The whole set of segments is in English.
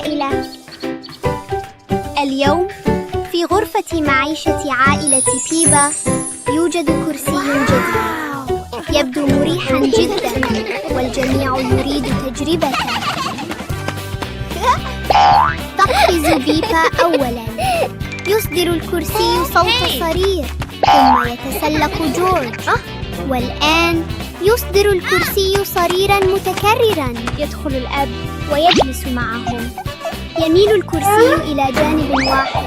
العائلة. اليوم في غرفة معيشة عائلة بيبا يوجد كرسي جديد يبدو مريحاً جداً والجميع يريد تجربته. تقفز بيبا أولاً، يصدر الكرسي صوت صرير، ثم يتسلق جورج، والآن يصدر الكرسي صريراً متكرراً. يدخل الأب ويجلس معهم. يميل الكرسي إلى جانب واحد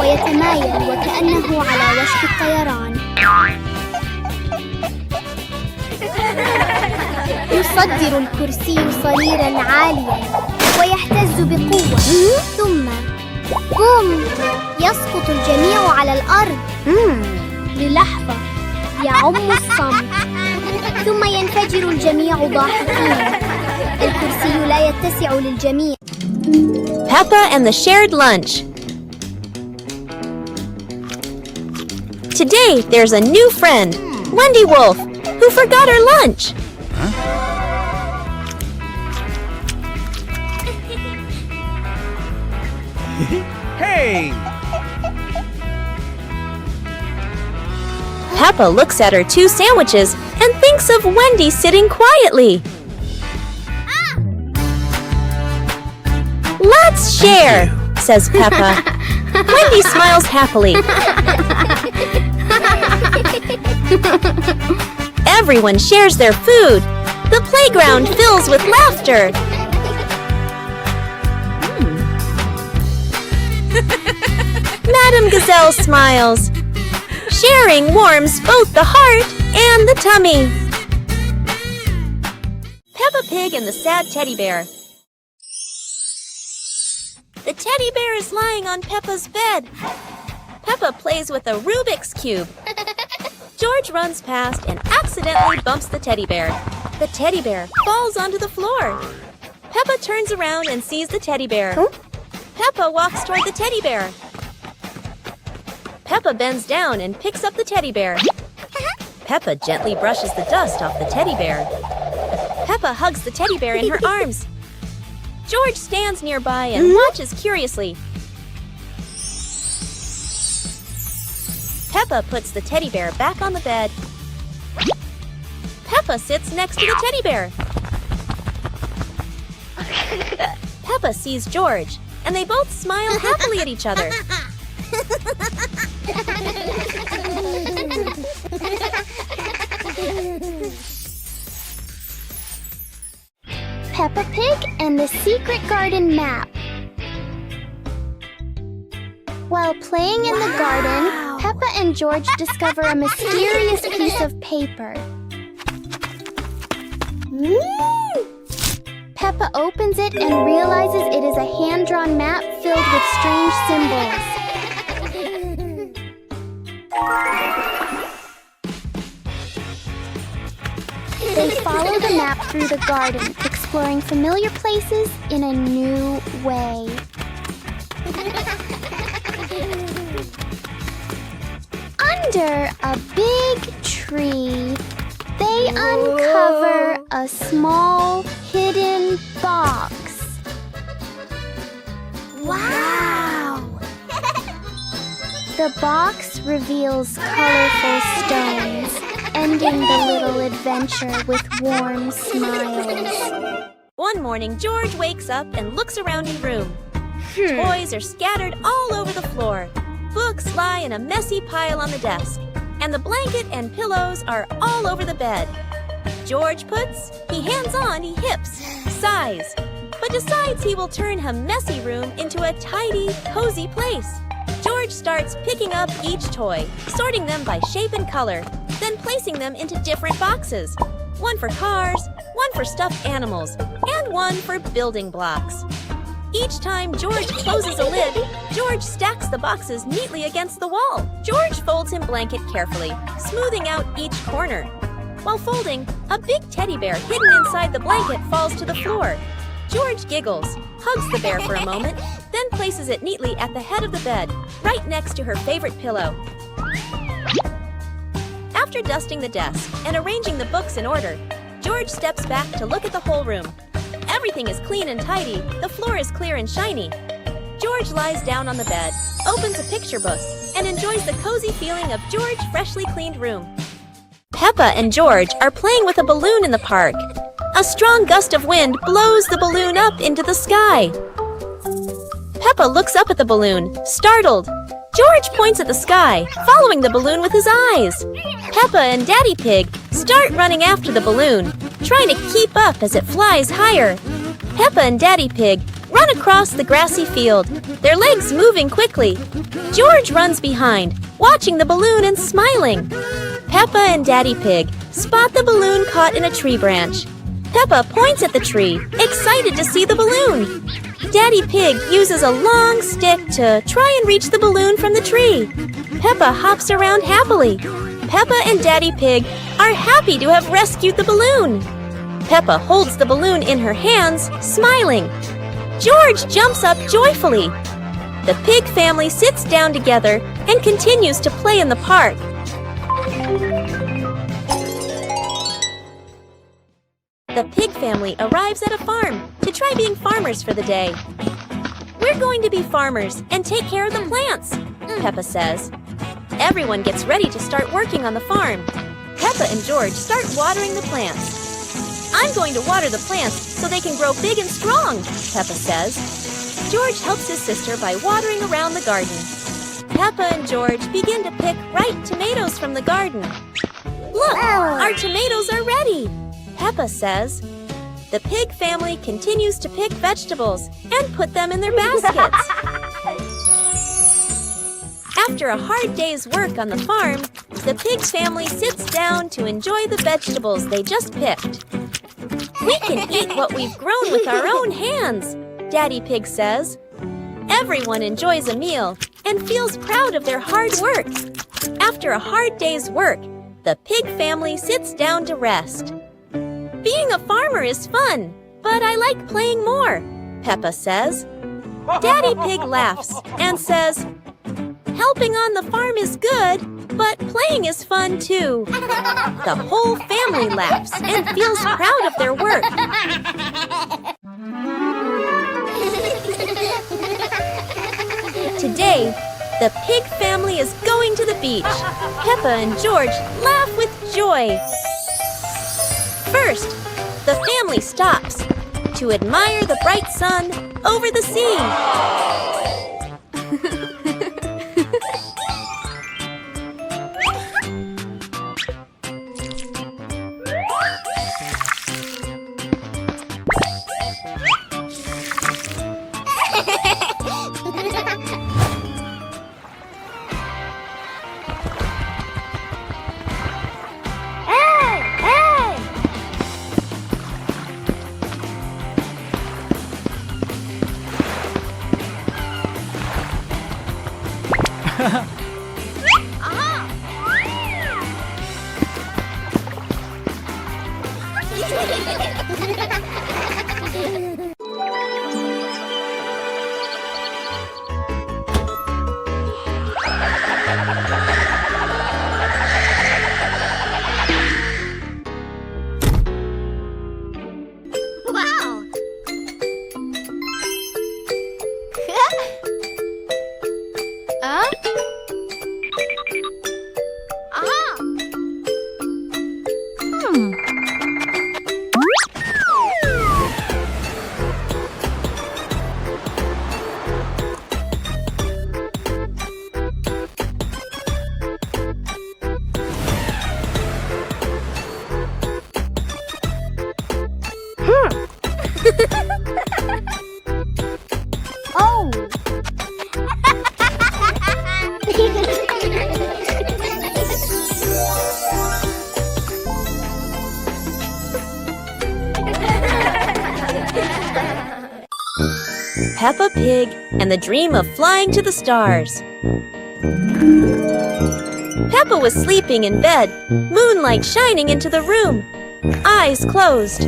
ويتمايل وكأنه على وشك الطيران. يصدر الكرسي صريراً عالياً ويهتز بقوة، ثم بوم، يسقط الجميع على الأرض. للحظة يعم الصمت، ثم ينفجر الجميع ضاحكين. الكرسي لا يتسع للجميع. Peppa and the shared lunch. Today there's a new friend, Wendy Wolf, who forgot her lunch. Hey! Peppa looks at her 2 sandwiches and thinks of Wendy sitting quietly. Let's share, says Peppa. Wendy smiles happily. Everyone shares their food. The playground fills with laughter. Madame Gazelle smiles. Sharing warms both the heart and the tummy. Peppa Pig and the sad teddy bear. The teddy bear is lying on Peppa's bed. Peppa plays with a Rubik's Cube. George runs past and accidentally bumps the teddy bear. The teddy bear falls onto the floor. Peppa turns around and sees the teddy bear. Peppa walks toward the teddy bear. Peppa bends down and picks up the teddy bear. Peppa gently brushes the dust off the teddy bear. Peppa hugs the teddy bear in her arms. George stands nearby and watches curiously. Peppa puts the teddy bear back on the bed. Peppa sits next to the teddy bear. Peppa sees George, and they both smile happily at each other. Peppa Pig and the Secret Garden Map. While playing in the garden, Peppa and George discover a mysterious piece of paper. Peppa opens it and realizes it is a hand-drawn map filled with strange symbols. They follow the map through the garden, exploring familiar places in a new way. Under a big tree, they uncover a small hidden box. Wow! The box reveals colorful stones, ending the little adventure with warm smiles. One morning, George wakes up and looks around his room. Toys are scattered all over the floor. Books lie in a messy pile on the desk. And the blanket and pillows are all over the bed. George he hands on, he hips, sighs, but decides he will turn a messy room into a tidy, cozy place. George starts picking up each toy, sorting them by shape and color, then placing them into different boxes. One for cars, one for stuffed animals, and one for building blocks. Each time George closes a lid, George stacks the boxes neatly against the wall. George folds his blanket carefully, smoothing out each corner. While folding, a big teddy bear hidden inside the blanket falls to the floor. George giggles, hugs the bear for a moment, then places it neatly at the head of the bed, right next to her favorite pillow. After dusting the desk and arranging the books in order, George steps back to look at the whole room. everything is clean and tidy, the floor is clear and shiny. George lies down on the bed, opens a picture book, and enjoys the cozy feeling of George's freshly cleaned room. Peppa and George are playing with a balloon in the park. A strong gust of wind blows the balloon up into the sky. Peppa looks up at the balloon, startled. George points at the sky, following the balloon with his eyes. Peppa and Daddy Pig start running after the balloon, trying to keep up as it flies higher. Peppa and Daddy Pig run across the grassy field, their legs moving quickly. George runs behind, watching the balloon and smiling. Peppa and Daddy Pig spot the balloon caught in a tree branch. Peppa points at the tree, excited to see the balloon. Daddy Pig uses a long stick to try and reach the balloon from the tree. Peppa hops around happily. Peppa and Daddy Pig are happy to have rescued the balloon. Peppa holds the balloon in her hands, smiling. George jumps up joyfully. The pig family sits down together and continues to play in the park. The pig family arrives at a farm to try being farmers for the day. We're going to be farmers and take care of the plants, Peppa says. Everyone gets ready to start working on the farm. Peppa and George start watering the plants. I'm going to water the plants so they can grow big and strong, Peppa says. George helps his sister by watering around the garden. Peppa and George begin to pick ripe tomatoes from the garden. Look, our tomatoes are ready, Peppa says. The pig family continues to pick vegetables and put them in their baskets. After a hard day's work on the farm, the pig family sits down to enjoy the vegetables they just picked. We can eat what we've grown with our own hands, Daddy Pig says. Everyone enjoys a meal and feels proud of their hard work. After a hard day's work, the pig family sits down to rest. Being a farmer is fun, but I like playing more, Peppa says. Daddy Pig laughs and says, helping on the farm is good, but playing is fun too. The whole family laughs and feels proud of their work. Today, the pig family is going to the beach. Peppa and George laugh with joy. First, the family stops to admire the bright sun over the sea. Peppa Pig and the Dream of Flying to the Stars. Peppa was sleeping in bed, moonlight shining into the room, eyes closed.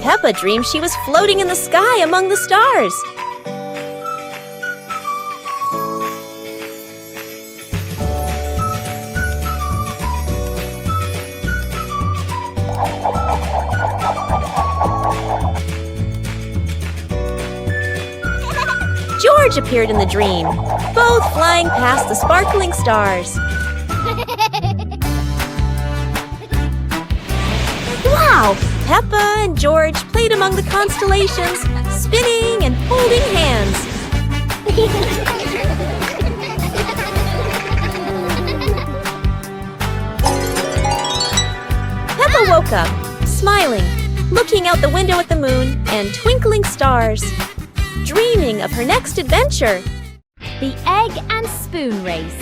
Peppa dreamed she was floating in the sky among the stars. George appeared in the dream, both flying past the sparkling stars. Wow! Peppa and George played among the constellations, spinning and holding hands. Peppa woke up, smiling, looking out the window at the moon and twinkling stars, dreaming of her next adventure. The Egg and Spoon Race.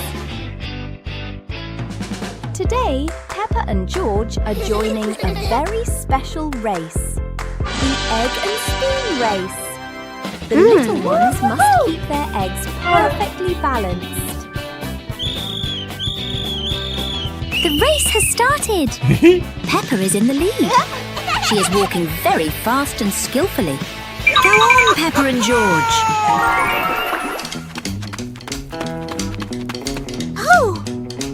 Today, Peppa and George are joining a very special race. The Egg and Spoon Race. The little ones must keep their eggs perfectly balanced. The race has started. Peppa is in the lead. She is walking very fast and skillfully. Go on, Peppa and George. Oh,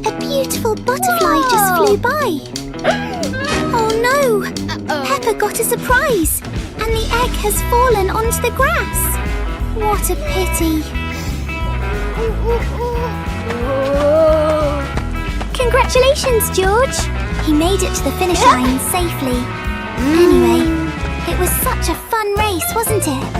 a beautiful butterfly just flew by. Oh no! Peppa got a surprise, and the egg has fallen onto the grass. What a pity. Congratulations, George! He made it to the finish line safely. Anyway, it was such a fun race, wasn't it?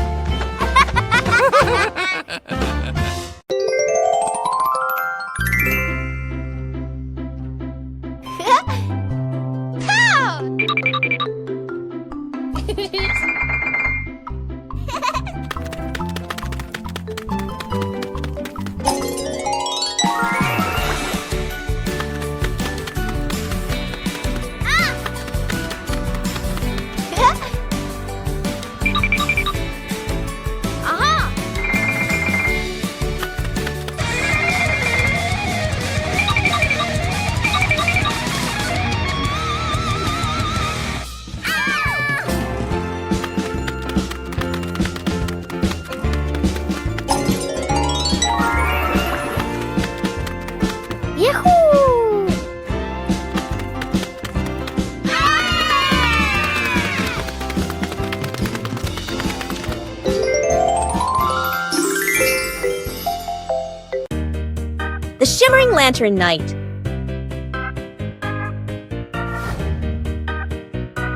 The Shimmering Lantern Night.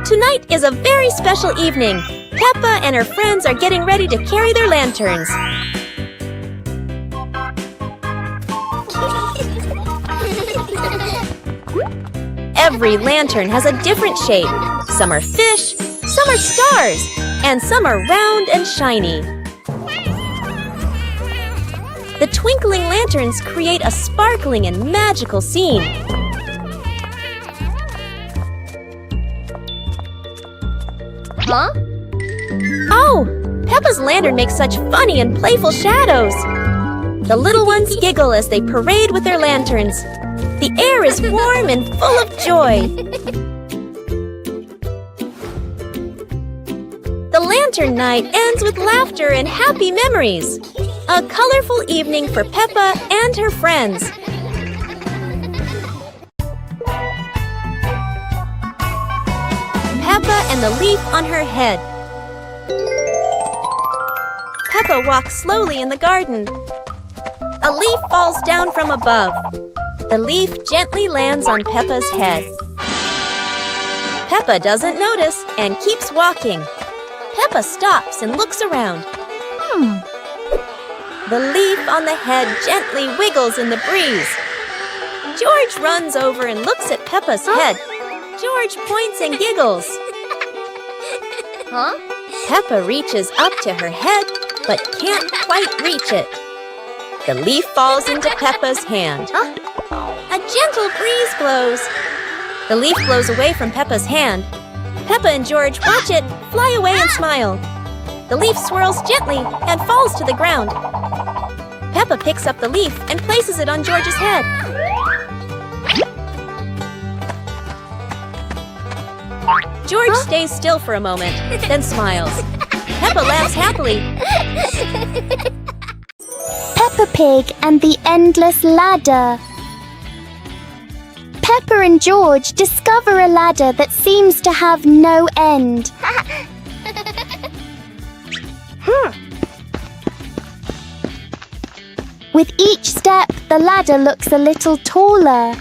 Tonight is a very special evening. Peppa and her friends are getting ready to carry their lanterns. Every lantern has a different shape. Some are fish, some are stars, and some are round and shiny. The twinkling lanterns create a sparkling and magical scene. Huh? Oh! Peppa's lantern makes such funny and playful shadows. The little ones giggle as they parade with their lanterns. The air is warm and full of joy. The lantern night ends with laughter and happy memories. A colorful evening for Peppa and her friends. Peppa and the leaf on her head. Peppa walks slowly in the garden. A leaf falls down from above. The leaf gently lands on Peppa's head. Peppa doesn't notice and keeps walking. Peppa stops and looks around. The leaf on the head gently wiggles in the breeze. George runs over and looks at Peppa's head. George points and giggles. Huh? Peppa reaches up to her head, but can't quite reach it. The leaf falls into Peppa's hand. A gentle breeze blows. The leaf blows away from Peppa's hand. Peppa and George watch it fly away and smile. The leaf swirls gently and falls to the ground. Peppa picks up the leaf and places it on George's head. George stays still for a moment, then smiles. Peppa laughs happily. Peppa Pig and the Endless Ladder. Peppa and George discover a ladder that seems to have no end. With each step, the ladder looks a little taller.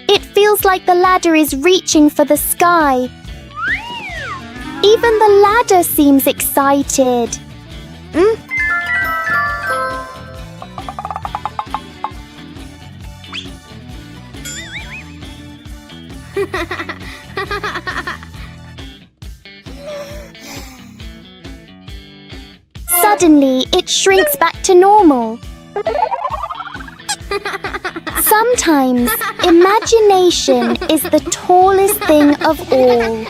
It feels like the ladder is reaching for the sky. Even the ladder seems excited. Suddenly, it shrinks back to normal. Sometimes, imagination is the tallest thing of all.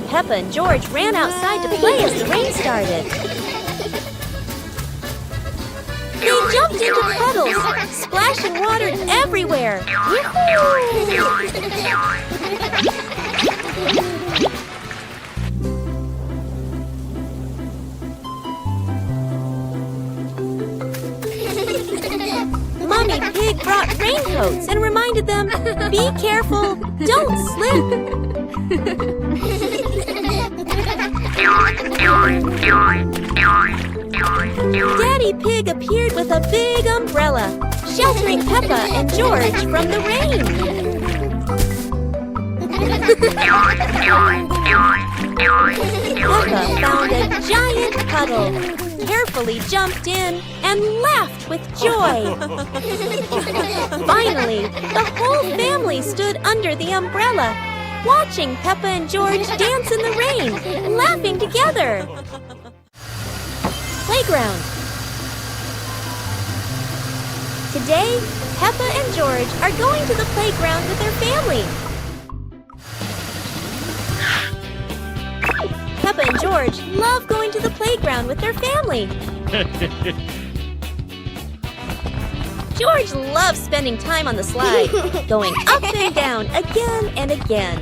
Peppa and George ran outside to play as the rain started. They jumped into puddles, splashing water everywhere. Mommy Pig brought raincoats and reminded them, be careful, don't slip. Daddy Pig appeared with a big umbrella, sheltering Peppa and George from the rain. Peppa found a giant puddle, carefully jumped in, and laughed with joy. Finally, the whole family stood under the umbrella, watching Peppa and George dance in the rain, laughing together. Playground. Today, Peppa and George are going to the playground with their family. Peppa and George love going to the playground with their family. George loves spending time on the slide, going up and down again and again.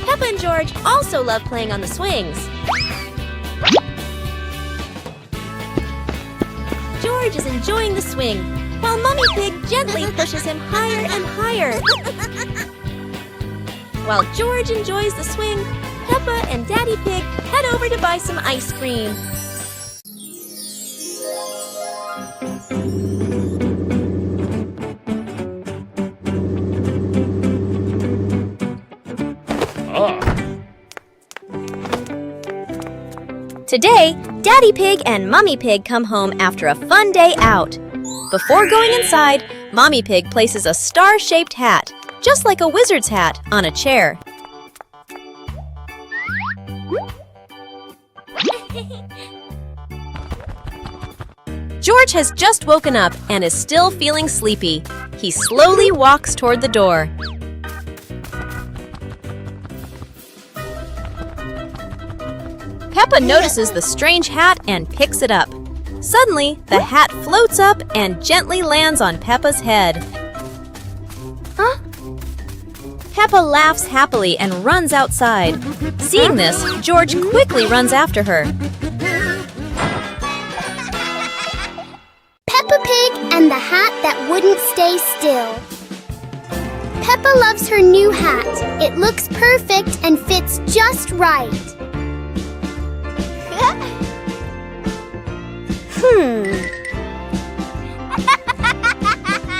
Peppa and George also love playing on the swings. George is enjoying the swing, while Mummy Pig gently pushes him higher and higher. While George enjoys the swing, Peppa and Daddy Pig head over to buy some ice cream. Today, Daddy Pig and Mummy Pig come home after a fun day out. Before going inside, Mommy Pig places a star-shaped hat, just like a wizard's hat, on a chair. George has just woken up and is still feeling sleepy. He slowly walks toward the door. Peppa notices the strange hat and picks it up. Suddenly, the hat floats up and gently lands on Peppa's head. Huh? Peppa laughs happily and runs outside. Seeing this, George quickly runs after her. Peppa Pig and the hat that wouldn't stay still. Peppa loves her new hat. It looks perfect and fits just right.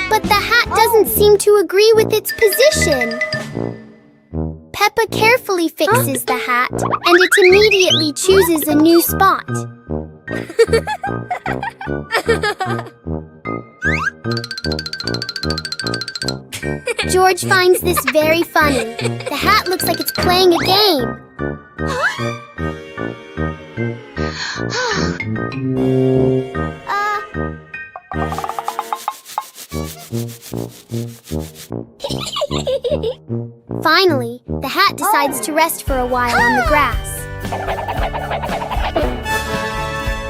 But the hat doesn't seem to agree with its position. Peppa carefully fixes the hat, and it immediately chooses a new spot. George finds this very funny. The hat looks like it's playing a game. Finally, the hat decides to rest for a while on the grass.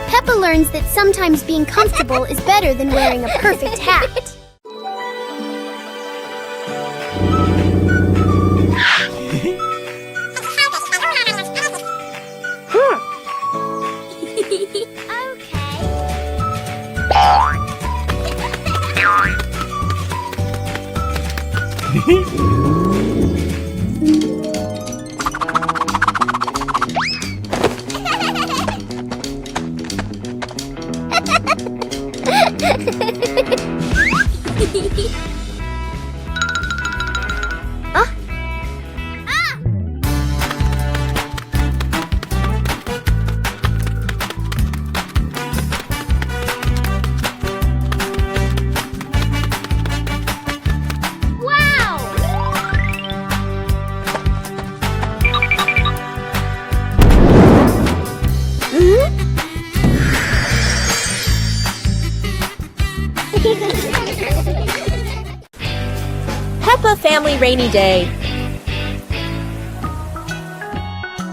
Peppa learns that sometimes being comfortable is better than wearing a perfect hat. Peppa Family Rainy Day.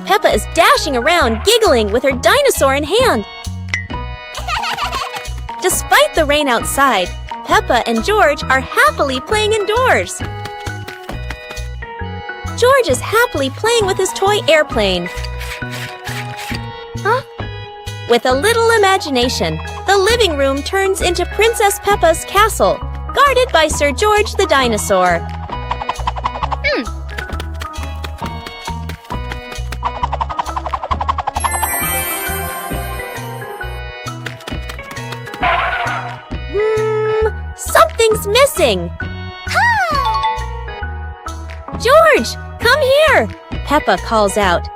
Peppa is dashing around, giggling with her dinosaur in hand. Despite the rain outside, Peppa and George are happily playing indoors. George is happily playing with his toy airplane. With a little imagination, the living room turns into Princess Peppa's castle, guarded by Sir George the dinosaur. Something's missing. George, come here, Peppa calls out.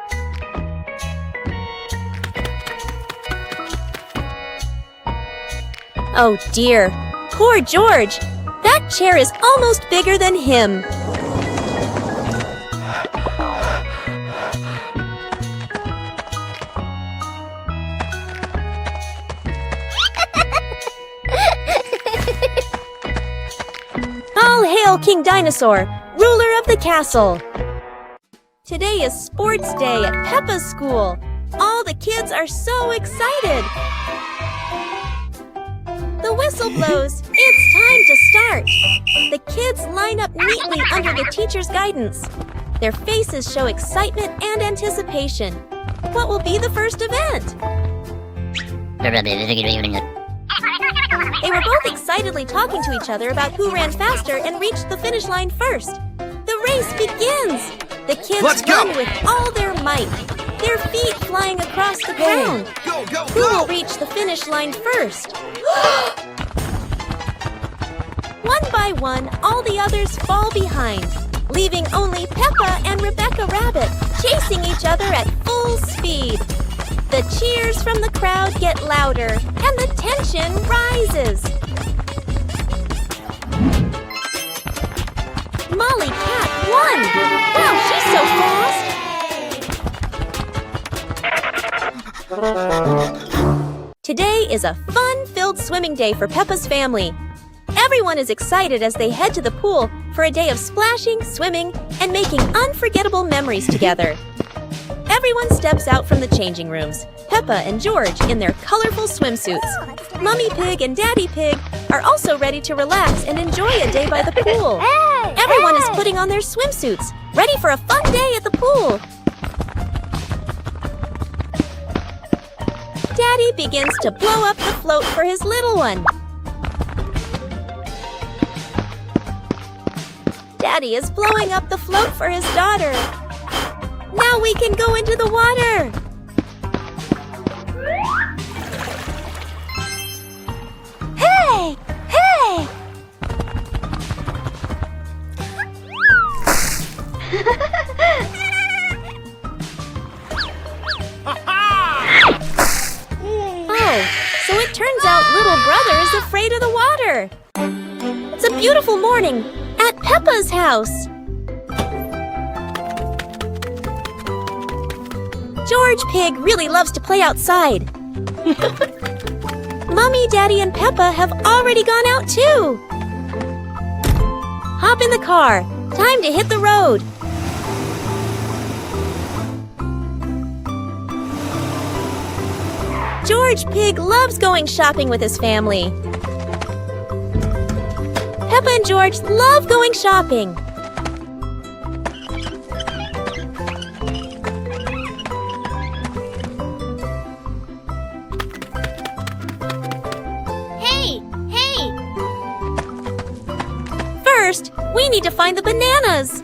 Oh dear, poor George. That chair is almost bigger than him. All hail King Dinosaur, ruler of the castle. Today is sports day at Peppa's school. All the kids are so excited. The whistle blows. It's time to start. The kids line up neatly under the teacher's guidance. Their faces show excitement and anticipation. What will be the first event? They were both excitedly talking to each other about who ran faster and reached the finish line first. The race begins. The kids run with all their might, their feet flying across the ground. Who will reach the finish line first? One by one, all the others fall behind, leaving only Peppa and Rebecca Rabbit chasing each other at full speed. The cheers from the crowd get louder, and the tension rises. Molly Cat won! Wow, she's so fast! Today is a fun-filled swimming day for Peppa's family. Everyone is excited as they head to the pool for a day of splashing, swimming, and making unforgettable memories together. Everyone steps out from the changing rooms, Peppa and George in their colorful swimsuits. Mummy Pig and Daddy Pig are also ready to relax and enjoy a day by the pool. Everyone is putting on their swimsuits, ready for a fun day at the pool. Daddy begins to blow up the float for his little one. Daddy is blowing up the float for his daughter. Now we can go into the water. Hey! Hey! Oh, so it turns out little brother is afraid of the water. It's a beautiful morning at Peppa's house. George Pig really loves to play outside. Mummy, Daddy, and Peppa have already gone out too. Hop in the car. Time to hit the road. George Pig loves going shopping with his family. Peppa and George love going shopping. first, we need to find the bananas.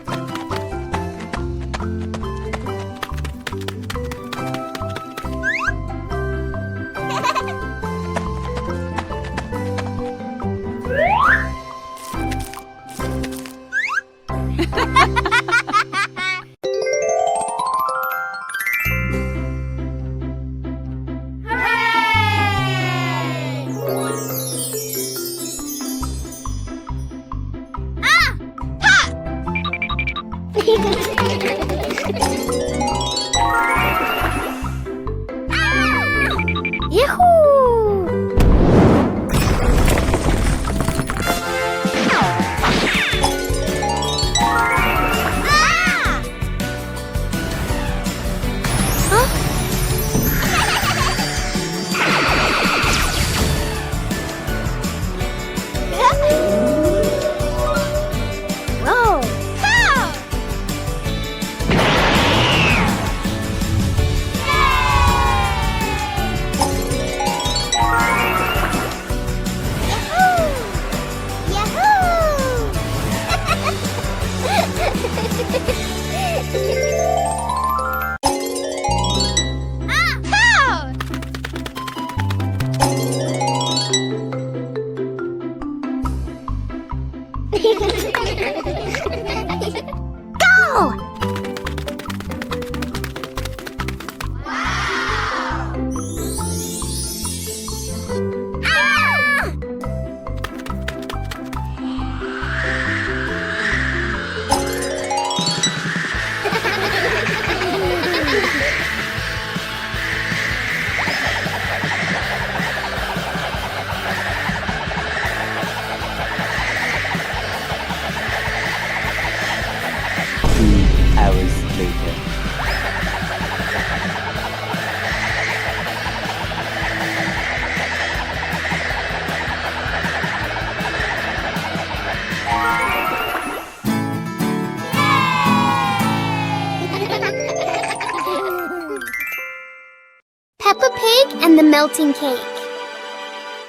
Peppa Pig and the melting cake.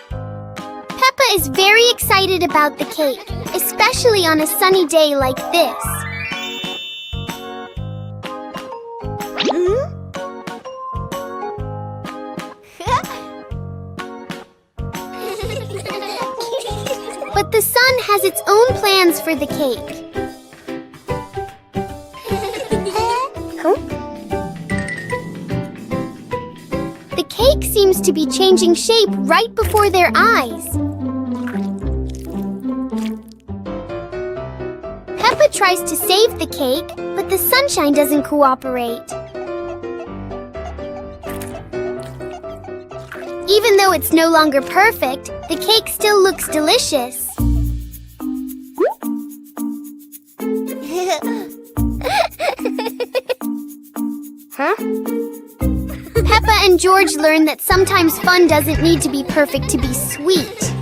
Peppa is very excited about the cake, especially on a sunny day like this. But the sun has its own plans for the cake. The cake seems to be changing shape right before their eyes. Peppa tries to save the cake, but the sunshine doesn't cooperate. Even though it's no longer perfect, the cake still looks delicious. Peppa and George learn that sometimes fun doesn't need to be perfect to be sweet.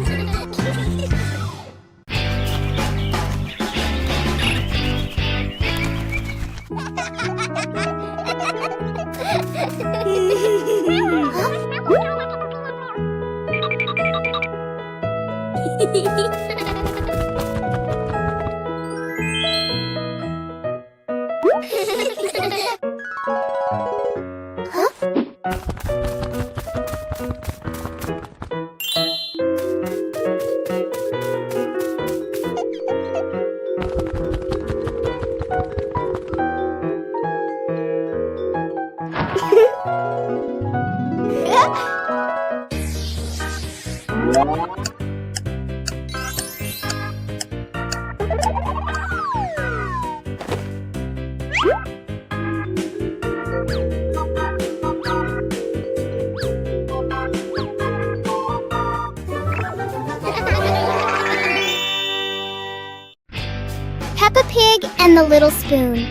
Peppa Pig and the Little Spoon.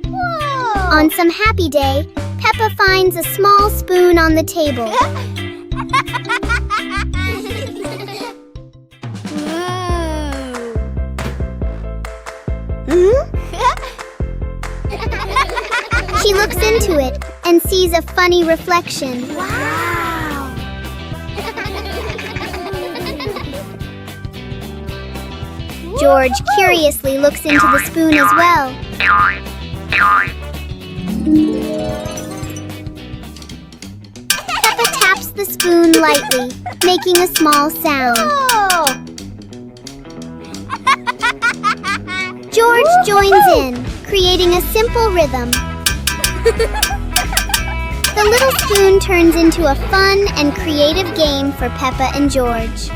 Whoa. On some happy day, Peppa finds a small spoon on the table. She looks into it and sees a funny reflection. Wow! George curiously looks into the spoon as well. Peppa taps the spoon lightly, making a small sound. George joins in, creating a simple rhythm. The little spoon turns into a fun and creative game for Peppa and George.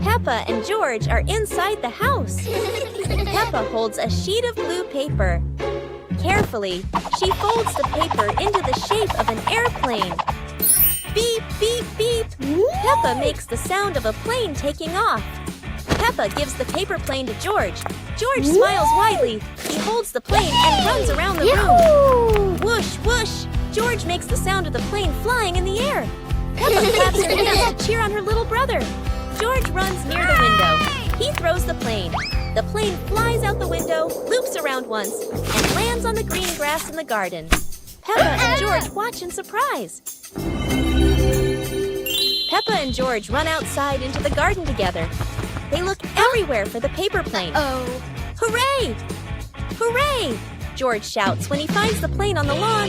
Peppa and George are inside the house. Peppa holds a sheet of blue paper. Carefully, she folds the paper into the shape of an airplane. Beep, beep, beep. Peppa makes the sound of a plane taking off. Peppa gives the paper plane to George. George smiles widely. He holds the plane and runs around the room. Whoosh, whoosh. George makes the sound of the plane flying in the air. Peppa claps her hands to cheer on her little brother. George runs near the window. He throws the plane. The plane flies out the window, loops around once, and lands on the green grass in the garden. Peppa and George watch in surprise. Peppa and George run outside into the garden together. They look everywhere for the paper plane. Hooray! Hooray! George shouts when he finds the plane on the lawn.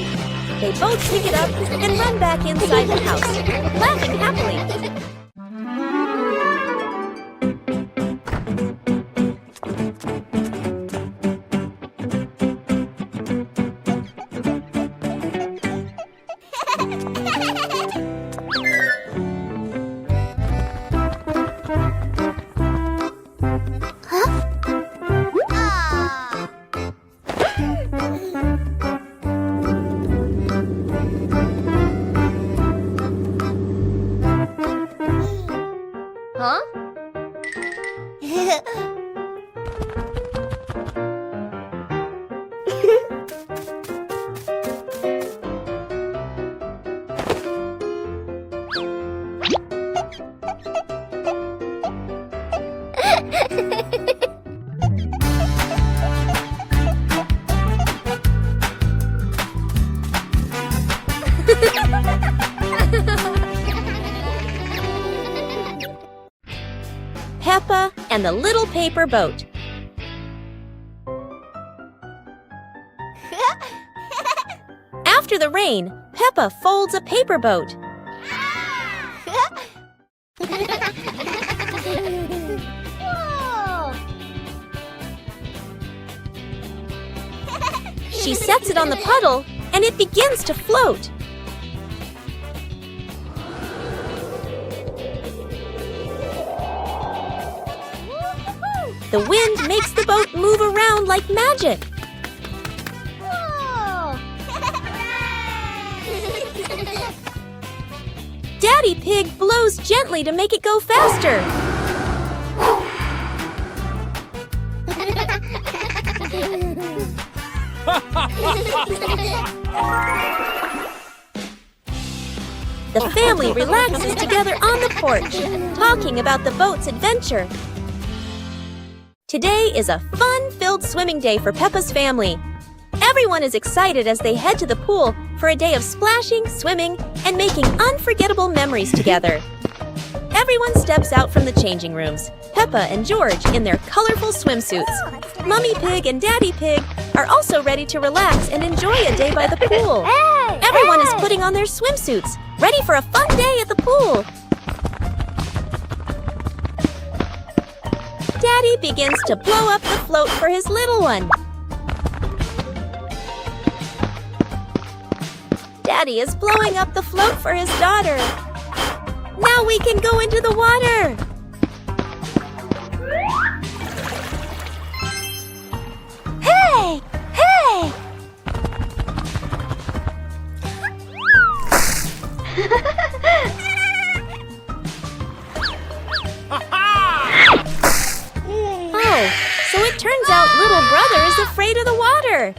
They both pick it up and run back inside the house, laughing happily. Peppa and the Little Paper Boat. After the rain, Peppa folds a paper boat. She sets it on the puddle, and it begins to float. The wind makes the boat move around like magic. Daddy Pig blows gently to make it go faster. The family relaxes together on the porch, talking about the boat's adventure. Today is a fun-filled swimming day for Peppa's family. Everyone is excited as they head to the pool for a day of splashing, swimming, and making unforgettable memories together. Everyone steps out from the changing rooms. Peppa and George in their colorful swimsuits. Mummy Pig and Daddy Pig are also ready to relax and enjoy a day by the pool. Everyone is putting on their swimsuits, ready for a fun day at the pool. Daddy begins to blow up the float for his little one. Daddy is blowing up the float for his daughter. Now we can go into the water. Hey! Hey! Oh, so it turns out little brother is afraid of the water.